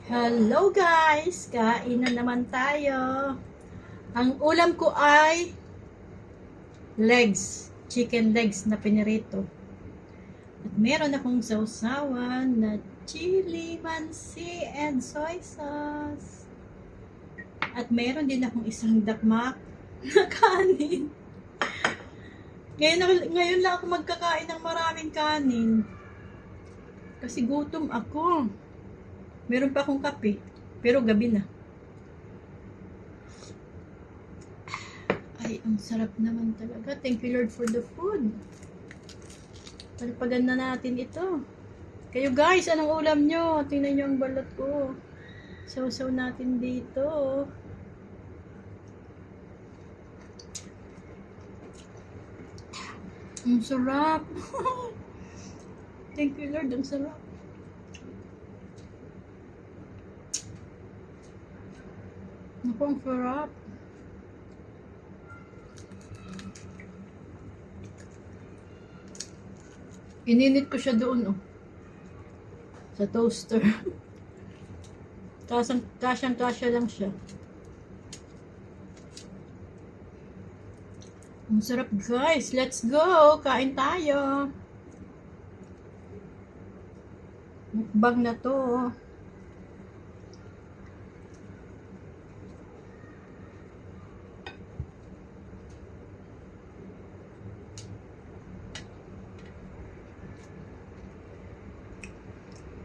Hello guys! Kain na naman tayo. Ang ulam ko ay chicken legs na pinirito. At meron akong sausawan na chili, mansi, and soy sauce. At meron din akong isang dakmak na kanin. Ngayon lang ako magkakain ng maraming kanin. Kasi gutom ako. Meron pa akong kape, pero gabi na. Ay, ang sarap naman talaga. Thank you Lord for the food. Palpagan na natin ito. Kayo guys, anong ulam nyo? Tingnan nyo ang balat ko. Sausaw natin dito. Ang sarap. Thank you Lord, ang sarap. Naku, ang sarap. Ininit ko siya doon, oh. Sa toaster. Kasyang-kasya lang siya. Ang sarap, guys. Let's go. Kain tayo. Mukbang na to.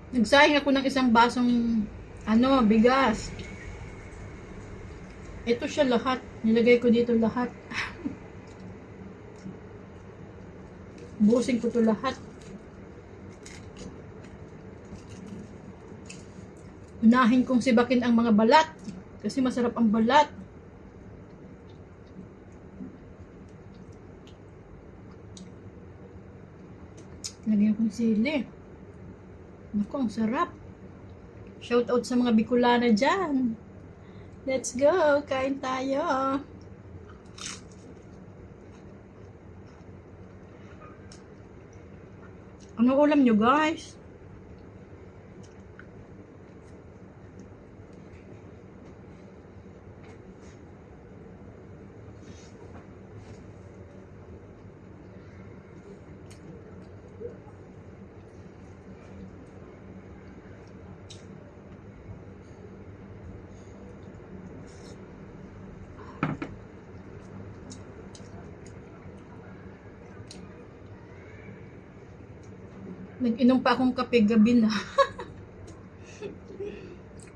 Nagsayang ako ng isang basong bigas. Ito siya lahat. Nilagay ko dito lahat. Busin ko to lahat. Unahin kong sibakin ang mga balat. Kasi masarap ang balat. Lagyan kong sili. Naku, ang sarap. Shout out sa mga Bicolana dyan. Let's go. Kain tayo. Ano ulam nyo, guys? Nag-inom pa akong kape gabi na.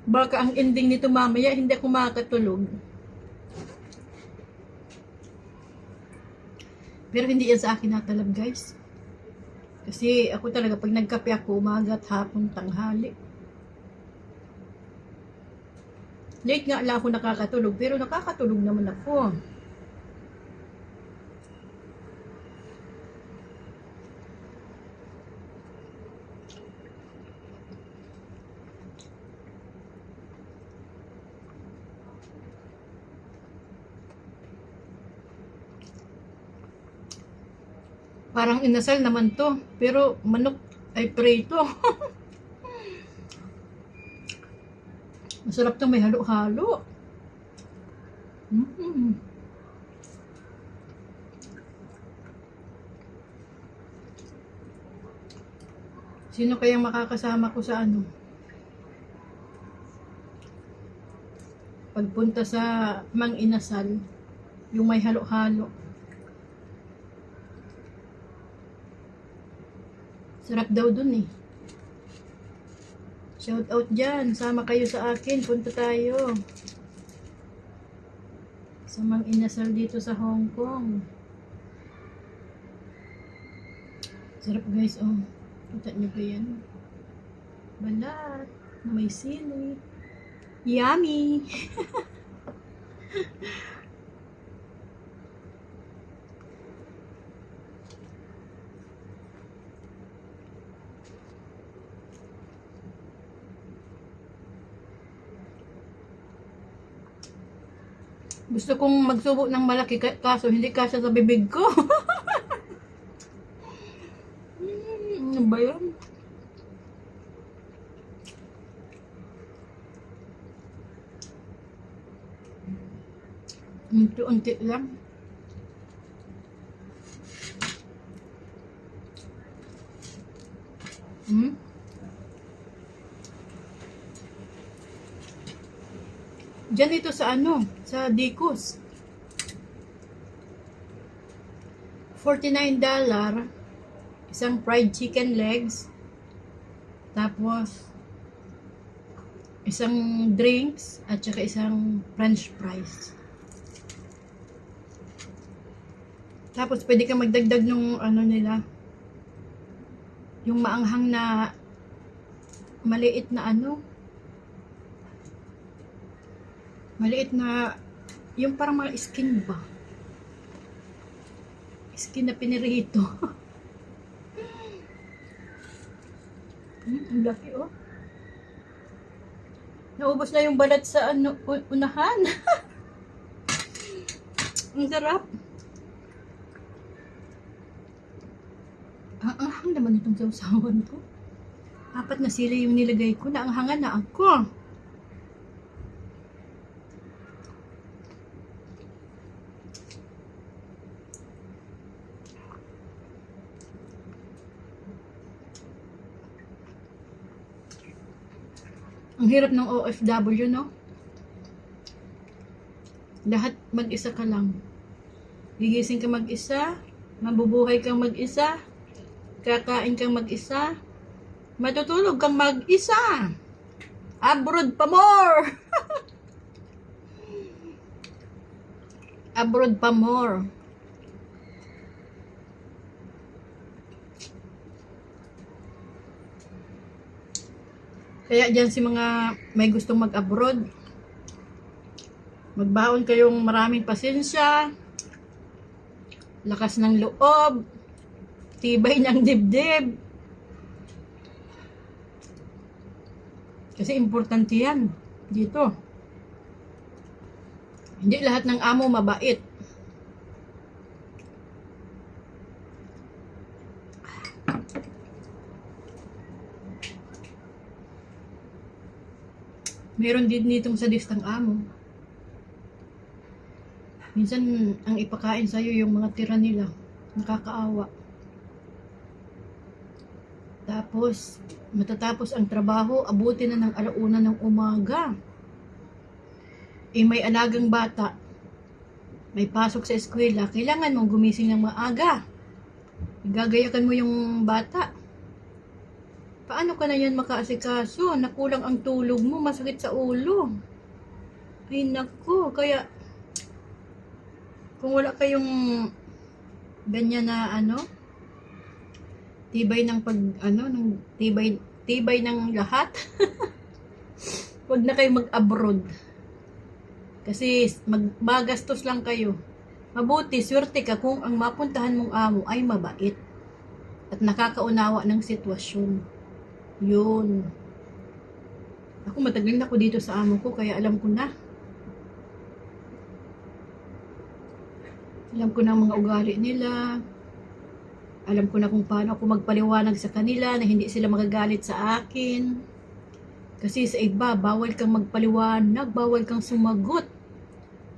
Baka ang ending nito mamaya, hindi ako makatulog. Pero hindi yan sa akin natalab, guys. Kasi ako talaga, pag nagkape ako, umaga at hapon, tanghali. Late nga lang ako nakakatulog, pero nakakatulog naman ako. Parang inasal naman to, pero manok ay prito. Masarap to, may halo-halo. Sino kayang makakasama ko sa pagpunta sa Mang Inasal, yung may halo-halo. Sarap daw dun eh. Shout out dyan. Sama kayo sa akin. Punta tayo sa Mang Inasal dito sa Hong Kong. Sarap guys, oh. Kita nyo ba yan? Balat na may sili. Yummy! Gusto kong magsubo ng malaki kaso hindi kasya sa bibig ko. Ano ba yan? Unti-unti lang. Diyan ito sa sa Dicos. $49, isang fried chicken legs, tapos isang drinks, at saka isang french fries. Tapos pwede ka magdagdag ng nila, yung maanghang na maliit na maliit na, yung parang mga skin ba? Skin na pinirito. Ang laki oh. Naubos na yung balat sa unahan. Ang sarap. Ang anghang naman itong sausawan ko. 4 na sili yung nilagay ko. Naanghangan na ako. Ang hirap ng OFW, no? Lahat mag-isa ka lang. Gigising ka mag-isa, mabubuhay kang mag-isa, kakain kang mag-isa, matutulog kang mag-isa. Abroad pa more! Abroad pa more. Kaya dyan si mga may gustong mag-abroad, magbaon kayong maraming pasensya, lakas ng loob, tibay ng dibdib. Kasi importante yan dito. Hindi lahat ng amo mabait. Meron din ditong sadistang amo. Minsan, ang ipakain sa'yo yung mga tira nila. Nakakaawa. Tapos, matatapos ang trabaho, abutin na ng 1:00 ng umaga. May alagang bata. May pasok sa eskwela. Kailangan mong gumising ng maaga. Gagayakan mo yung bata. Paano ka na yan makaasikaso? Nakulang ang tulog mo, masakit sa ulo. Ay naku, kaya kung wala kayong ganyan na tibay ng ng tibay ng lahat. Huwag na kayo mag-abroad. Kasi magastos lang kayo. Mabuti, swerte ka kung ang mapuntahan mong amo ay mabait at nakakaunawa ng sitwasyon. Yun. Ako matagal na ako dito sa amo ko, kaya alam ko na. Alam ko na ang mga ugali nila. Alam ko na kung paano ako magpaliwanag sa kanila na hindi sila magagalit sa akin. Kasi sa iba, bawal kang magpaliwanag, bawal kang sumagot.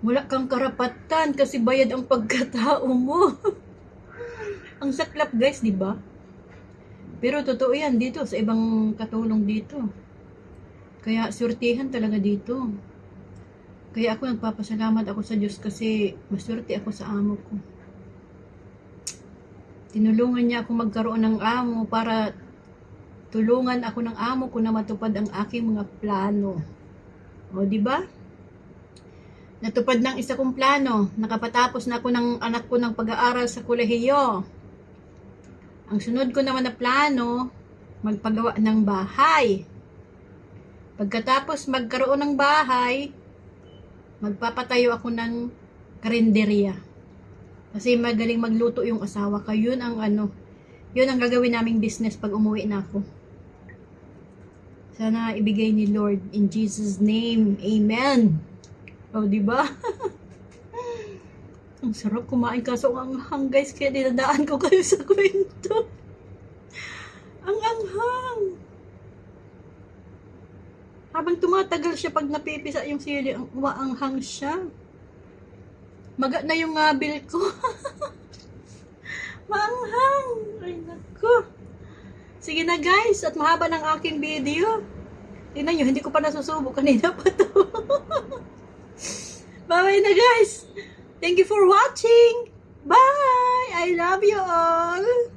Wala kang karapatan kasi bayad ang pagkatao mo. Ang saklap guys, di ba? Pero totoo yan dito sa ibang katulong dito. Kaya surtihan talaga dito. Kaya ako nagpapasalamat ako sa Diyos kasi maswerte ako sa amo ko. Tinulungan niya ako magkaroon ng amo para tulungan ako ng amo ko na matupad ang aking mga plano. O, di ba? Natupad ng isa kong plano. Nakapatapos na ako ng anak ko ng pag-aaral sa kolehiyo. Ang sunod ko naman na plano, magpagawa ng bahay. Pagkatapos magkaroon ng bahay, magpapatayo ako ng karinderya. Kasi magaling magluto yung asawa ko. Yun ang yun ang gagawin naming business pag umuwi na ako. Sana ibigay ni Lord in Jesus name. Amen. O, di ba? Ang sarap kumain kaso ang anghang guys, kaya dinadaan ko kayo sa kwento. Ang anghang. Habang tumatagal siya pag napipisa yung sili, umaanghang siya. Maga na yung bill ko. Maanghang. Ay, naku. Sige na guys, at mahaba ng aking video. Tingnan nyo, hindi ko pa nasusubok. Kanina pa to. Bye-bye na guys. Thank you for watching. Bye! I love you all.